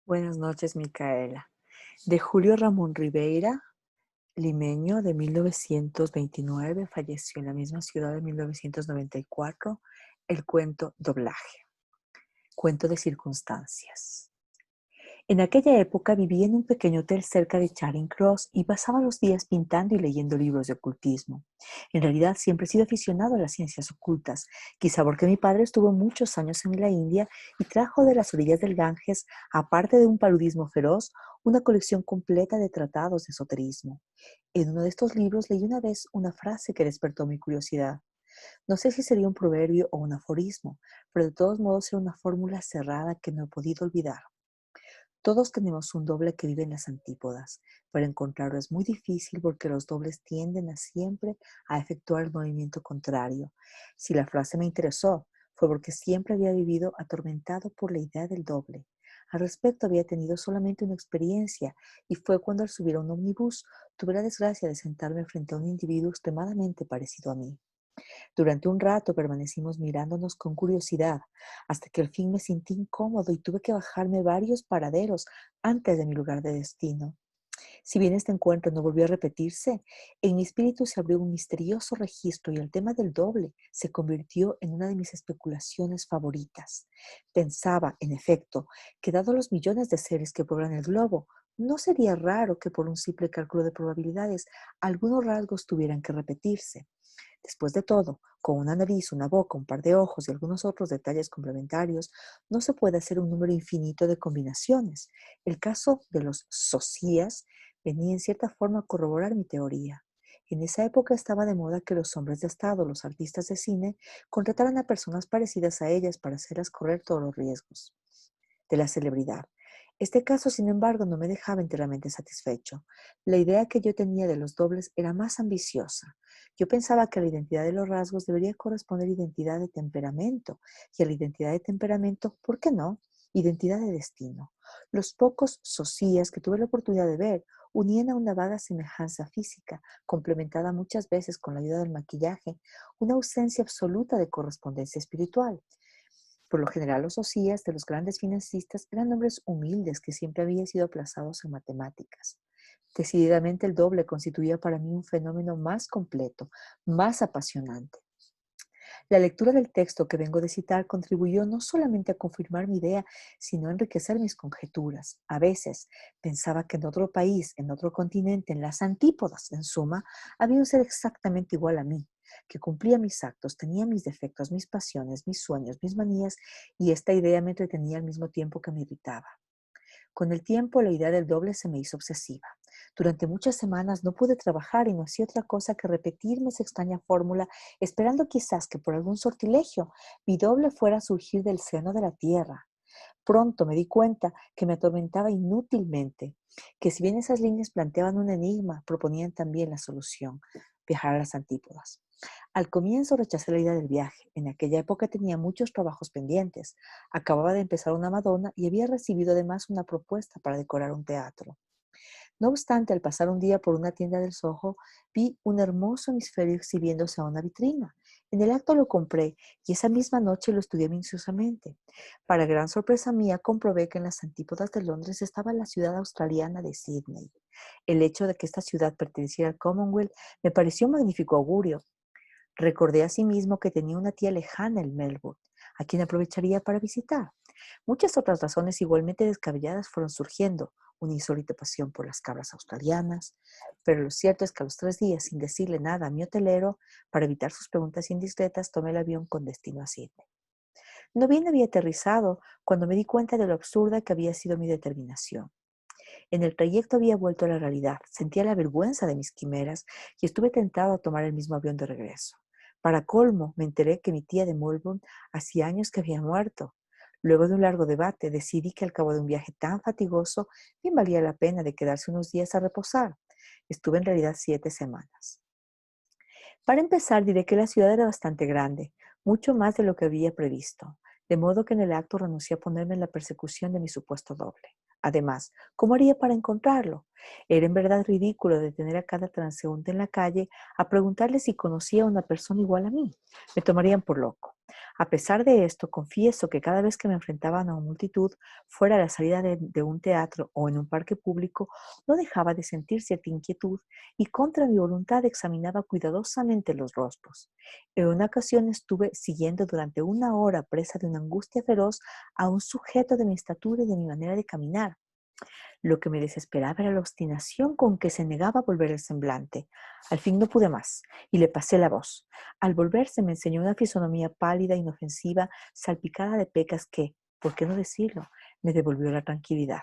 Buenas noches, Micaela. De Julio Ramón Ribeira, limeño de 1929, falleció en la misma ciudad de 1994, el cuento Doblaje, cuento de circunstancias. En aquella época vivía en un pequeño hotel cerca de Charing Cross y pasaba los días pintando y leyendo libros de ocultismo. En realidad siempre he sido aficionado a las ciencias ocultas, quizá porque mi padre estuvo muchos años en la India y trajo de las orillas del Ganges, aparte de un paludismo feroz, una colección completa de tratados de esoterismo. En uno de estos libros leí una vez una frase que despertó mi curiosidad. No sé si sería un proverbio o un aforismo, pero de todos modos era una fórmula cerrada que no he podido olvidar. Todos tenemos un doble que vive en las antípodas, pero encontrarlo es muy difícil porque los dobles tienden a siempre a efectuar el movimiento contrario. Si la frase me interesó, fue porque siempre había vivido atormentado por la idea del doble. Al respecto había tenido solamente una experiencia y fue cuando al subir a un ómnibus tuve la desgracia de sentarme frente a un individuo extremadamente parecido a mí. Durante un rato permanecimos mirándonos con curiosidad, hasta que al fin me sentí incómodo y tuve que bajarme varios paraderos antes de mi lugar de destino. Si bien este encuentro no volvió a repetirse, en mi espíritu se abrió un misterioso registro y el tema del doble se convirtió en una de mis especulaciones favoritas. Pensaba, en efecto, que dado los millones de seres que pueblan el globo, no sería raro que por un simple cálculo de probabilidades algunos rasgos tuvieran que repetirse. Después de todo, con una nariz, una boca, un par de ojos y algunos otros detalles complementarios, no se puede hacer un número infinito de combinaciones. El caso de los socias venía en cierta forma a corroborar mi teoría. En esa época estaba de moda que los hombres de Estado, los artistas de cine, contrataran a personas parecidas a ellas para hacerlas correr todos los riesgos de la celebridad. Este caso, sin embargo, no me dejaba enteramente satisfecho. La idea que yo tenía de los dobles era más ambiciosa. Yo pensaba que a la identidad de los rasgos debería corresponder identidad de temperamento, y a la identidad de temperamento, ¿por qué no? Identidad de destino. Los pocos socias que tuve la oportunidad de ver unían a una vaga semejanza física, complementada muchas veces con la ayuda del maquillaje, una ausencia absoluta de correspondencia espiritual. Por lo general, los osías de los grandes financistas eran hombres humildes que siempre habían sido aplazados en matemáticas. Decididamente el doble constituía para mí un fenómeno más completo, más apasionante. La lectura del texto que vengo de citar contribuyó no solamente a confirmar mi idea, sino a enriquecer mis conjeturas. A veces pensaba que en otro país, en otro continente, en las antípodas, en suma, había un ser exactamente igual a mí, que cumplía mis actos, tenía mis defectos, mis pasiones, mis sueños, mis manías, y esta idea me entretenía al mismo tiempo que me irritaba. Con el tiempo, la idea del doble se me hizo obsesiva. Durante muchas semanas no pude trabajar y no hacía otra cosa que repetirme esa extraña fórmula, esperando quizás que por algún sortilegio mi doble fuera a surgir del seno de la tierra. Pronto me di cuenta que me atormentaba inútilmente, que si bien esas líneas planteaban un enigma, proponían también la solución, viajar a las antípodas. Al comienzo rechacé la idea del viaje. En aquella época tenía muchos trabajos pendientes. Acababa de empezar una Madonna y había recibido además una propuesta para decorar un teatro. No obstante, al pasar un día por una tienda del Soho, vi un hermoso hemisferio exhibiéndose a una vitrina. En el acto lo compré y esa misma noche lo estudié minuciosamente. Para gran sorpresa mía, comprobé que en las antípodas de Londres estaba la ciudad australiana de Sydney. El hecho de que esta ciudad perteneciera al Commonwealth me pareció un magnífico augurio. Recordé asimismo que tenía una tía lejana en Melbourne, a quien aprovecharía para visitar. Muchas otras razones igualmente descabelladas fueron surgiendo, una insólita pasión por las cabras australianas, pero lo cierto es que a los 3 días, sin decirle nada a mi hotelero, para evitar sus preguntas indiscretas, tomé el avión con destino a Sydney. No bien había aterrizado cuando me di cuenta de lo absurda que había sido mi determinación. En el trayecto había vuelto a la realidad, sentía la vergüenza de mis quimeras y estuve tentado a tomar el mismo avión de regreso. Para colmo, me enteré que mi tía de Melbourne hacía años que había muerto. Luego de un largo debate, decidí que al cabo de un viaje tan fatigoso, bien valía la pena de quedarse unos días a reposar. Estuve en realidad 7 semanas. Para empezar, diré que la ciudad era bastante grande, mucho más de lo que había previsto, de modo que en el acto renuncié a ponerme en la persecución de mi supuesto doble. Además, ¿cómo haría para encontrarlo? Era en verdad ridículo detener a cada transeúnte en la calle a preguntarle si conocía a una persona igual a mí. Me tomarían por loco. A pesar de esto, confieso que cada vez que me enfrentaba a una multitud, fuera a la salida de un teatro o en un parque público, no dejaba de sentir cierta inquietud y contra mi voluntad examinaba cuidadosamente los rostros. En una ocasión estuve siguiendo durante una hora, presa de una angustia feroz, a un sujeto de mi estatura y de mi manera de caminar. Lo que me desesperaba era la obstinación con que se negaba a volver el semblante. Al fin no pude más y le pasé la voz. Al volverse me enseñó una fisonomía pálida, inofensiva, salpicada de pecas que, por qué no decirlo, me devolvió la tranquilidad.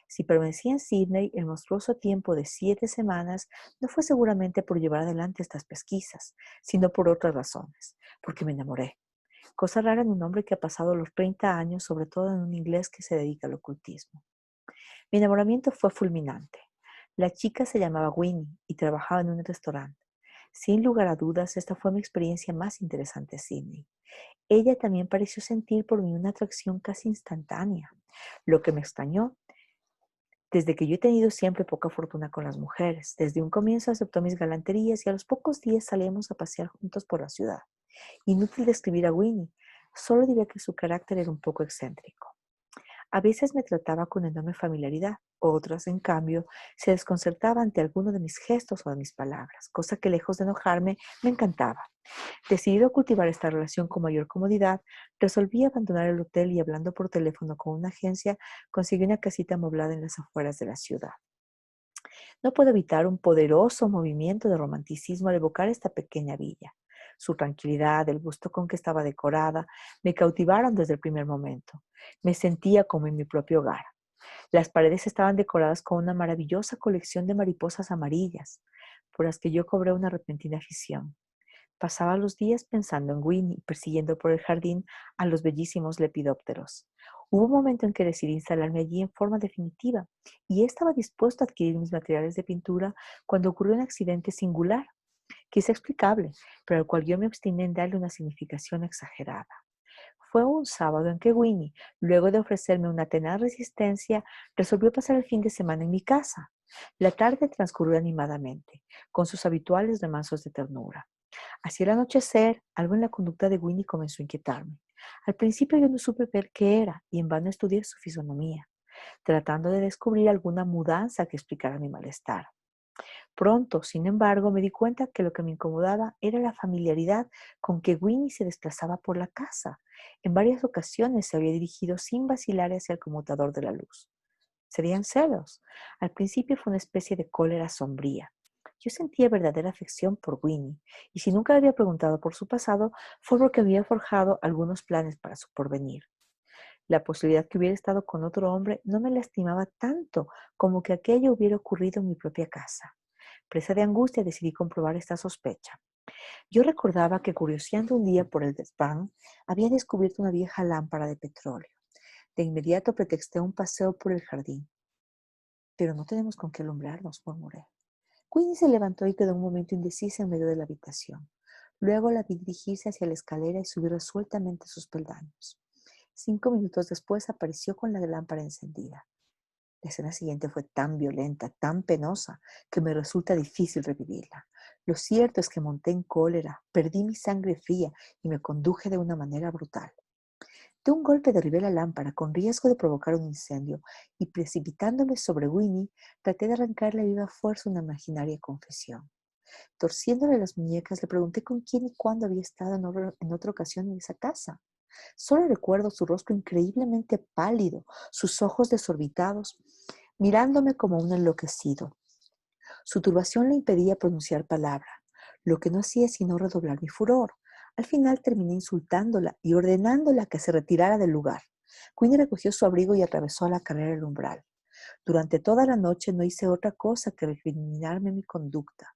Si permanecía en Sydney el monstruoso tiempo de 7 semanas, no fue seguramente por llevar adelante estas pesquisas, sino por otras razones, porque me enamoré. Cosa rara en un hombre que ha pasado los 30 años, sobre todo en un inglés que se dedica al ocultismo. Mi enamoramiento fue fulminante. La chica se llamaba Winnie y trabajaba en un restaurante. Sin lugar a dudas, esta fue mi experiencia más interesante en Sydney. Ella también pareció sentir por mí una atracción casi instantánea. Lo que me extrañó, desde que yo he tenido siempre poca fortuna con las mujeres. Desde un comienzo aceptó mis galanterías y a los pocos días salíamos a pasear juntos por la ciudad. Inútil describir a Winnie, solo diré que su carácter era un poco excéntrico. A veces me trataba con enorme familiaridad, otras, en cambio, se desconcertaba ante alguno de mis gestos o de mis palabras, cosa que lejos de enojarme, me encantaba. Decidido a cultivar esta relación con mayor comodidad, resolví abandonar el hotel y hablando por teléfono con una agencia, conseguí una casita amoblada en las afueras de la ciudad. No puedo evitar un poderoso movimiento de romanticismo al evocar esta pequeña villa. Su tranquilidad, el gusto con que estaba decorada, me cautivaron desde el primer momento. Me sentía como en mi propio hogar. Las paredes estaban decoradas con una maravillosa colección de mariposas amarillas, por las que yo cobré una repentina afición. Pasaba los días pensando en Winnie, persiguiendo por el jardín a los bellísimos lepidópteros. Hubo un momento en que decidí instalarme allí en forma definitiva y estaba dispuesto a adquirir mis materiales de pintura cuando ocurrió un accidente singular, quizá explicable, pero al cual yo me obstiné en darle una significación exagerada. Fue un sábado en que Winnie, luego de ofrecerme una tenaz resistencia, resolvió pasar el fin de semana en mi casa. La tarde transcurrió animadamente, con sus habituales remansos de ternura. Hacia el anochecer, algo en la conducta de Winnie comenzó a inquietarme. Al principio yo no supe ver qué era y en vano estudié su fisonomía, tratando de descubrir alguna mudanza que explicara mi malestar. Pronto, sin embargo, me di cuenta que lo que me incomodaba era la familiaridad con que Winnie se desplazaba por la casa. En varias ocasiones se había dirigido sin vacilar hacia el conmutador de la luz. ¿Serían celos? Al principio fue una especie de cólera sombría. Yo sentía verdadera afección por Winnie, y si nunca le había preguntado por su pasado, fue porque había forjado algunos planes para su porvenir. La posibilidad que hubiera estado con otro hombre no me lastimaba tanto como que aquello hubiera ocurrido en mi propia casa. Presa de angustia, decidí comprobar esta sospecha. Yo recordaba que curioseando un día por el desván, había descubierto una vieja lámpara de petróleo. De inmediato pretexté un paseo por el jardín. Pero no tenemos con qué alumbrarnos, murmuré. Queenie se levantó y quedó un momento indecisa en medio de la habitación. Luego la vi dirigirse hacia la escalera y subir resueltamente sus peldaños. 5 minutos después apareció con la lámpara encendida. La escena siguiente fue tan violenta, tan penosa, que me resulta difícil revivirla. Lo cierto es que monté en cólera, perdí mi sangre fría y me conduje de una manera brutal. De un golpe derribé la lámpara con riesgo de provocar un incendio y precipitándome sobre Winnie, traté de arrancarle a viva fuerza una imaginaria confesión. Torciéndole las muñecas, le pregunté con quién y cuándo había estado en otra ocasión en esa casa. Solo recuerdo su rostro increíblemente pálido, sus ojos desorbitados, mirándome como un enloquecido. Su turbación le impedía pronunciar palabra, lo que no hacía sino redoblar mi furor. Al final terminé insultándola y ordenándola que se retirara del lugar. Queenie recogió su abrigo y atravesó a la carrera el umbral. Durante toda la noche no hice otra cosa que recriminarme mi conducta.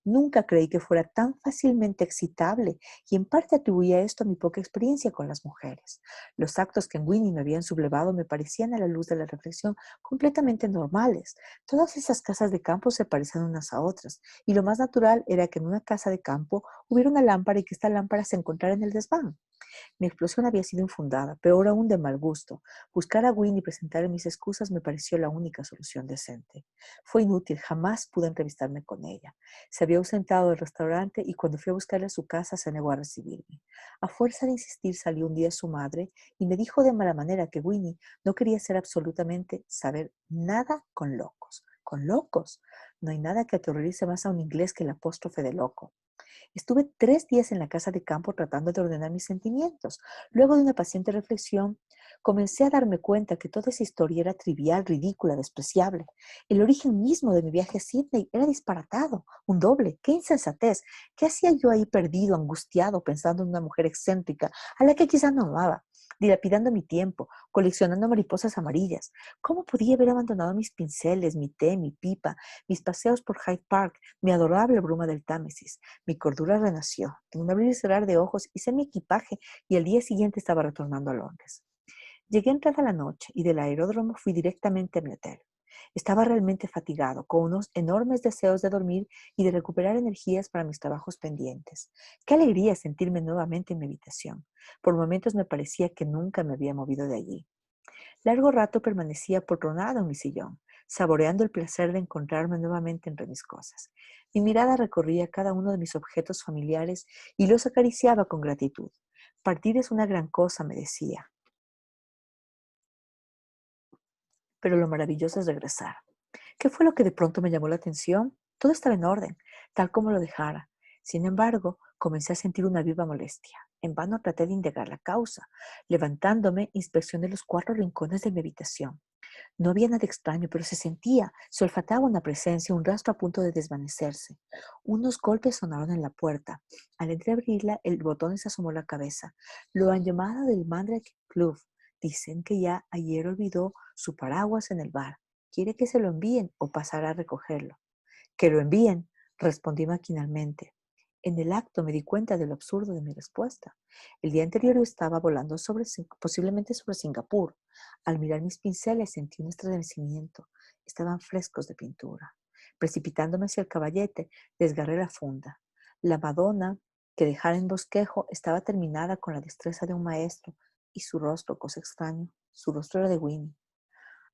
Nunca creí que fuera tan fácilmente excitable y en parte atribuía esto a mi poca experiencia con las mujeres. Los actos que en Winnie me habían sublevado me parecían a la luz de la reflexión completamente normales. Todas esas casas de campo se parecían unas a otras y lo más natural era que en una casa de campo hubiera una lámpara y que esta lámpara se encontrara en el desván. Mi explosión había sido infundada, peor aún de mal gusto. Buscar a Winnie y presentarle mis excusas me pareció la única solución decente. Fue inútil, jamás pude entrevistarme con ella. Se había ausentado del restaurante y cuando fui a buscarle a su casa se negó a recibirme. A fuerza de insistir salió un día su madre y me dijo de mala manera que Winnie no quería hacer absolutamente saber nada con locos. ¿Con locos? No hay nada que aterrorice más a un inglés que el apóstrofe de loco. Estuve 3 días en la casa de campo tratando de ordenar mis sentimientos. Luego de una paciente reflexión, comencé a darme cuenta que toda esa historia era trivial, ridícula, despreciable. El origen mismo de mi viaje a Sydney era disparatado, un doble. ¡Qué insensatez! ¿Qué hacía yo ahí perdido, angustiado, pensando en una mujer excéntrica a la que quizás no amaba? Dilapidando mi tiempo, coleccionando mariposas amarillas. ¿Cómo podía haber abandonado mis pinceles, mi té, mi pipa, mis paseos por Hyde Park, mi adorable bruma del Támesis? Mi cordura renació. En un abrir y cerrar de ojos hice mi equipaje y al día siguiente estaba retornando a Londres. Llegué entrada la noche y del aeródromo fui directamente a mi hotel. Estaba realmente fatigado, con unos enormes deseos de dormir y de recuperar energías para mis trabajos pendientes. Qué alegría sentirme nuevamente en mi habitación. Por momentos me parecía que nunca me había movido de allí. Largo rato permanecía apoltronado en mi sillón, saboreando el placer de encontrarme nuevamente entre mis cosas. Mi mirada recorría cada uno de mis objetos familiares y los acariciaba con gratitud. Partir es una gran cosa, me decía, pero lo maravilloso es regresar. ¿Qué fue lo que de pronto me llamó la atención? Todo estaba en orden, tal como lo dejara. Sin embargo, comencé a sentir una viva molestia. En vano traté de indagar la causa. Levantándome, inspeccioné los 4 rincones de mi habitación. No había nada extraño, pero se olfataba una presencia, un rastro a punto de desvanecerse. Unos golpes sonaron en la puerta. Al entreabrirla, el botón se asomó la cabeza. Lo han llamado del Mandrake Club. Dicen que ya ayer olvidó su paraguas en el bar. ¿Quiere que se lo envíen o pasará a recogerlo? Que lo envíen, respondí maquinalmente. En el acto me di cuenta de lo absurdo de mi respuesta. El día anterior yo estaba volando posiblemente sobre Singapur. Al mirar mis pinceles sentí un estremecimiento. Estaban frescos de pintura. Precipitándome hacia el caballete, desgarré la funda. La Madonna que dejara en bosquejo estaba terminada con la destreza de un maestro y su rostro, cosa extraña, su rostro era de Winnie.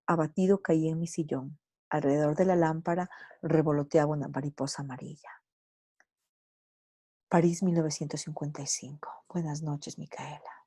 Abatido caí en mi sillón. Alrededor de la lámpara revoloteaba una mariposa amarilla. París 1955. Buenas noches, Micaela.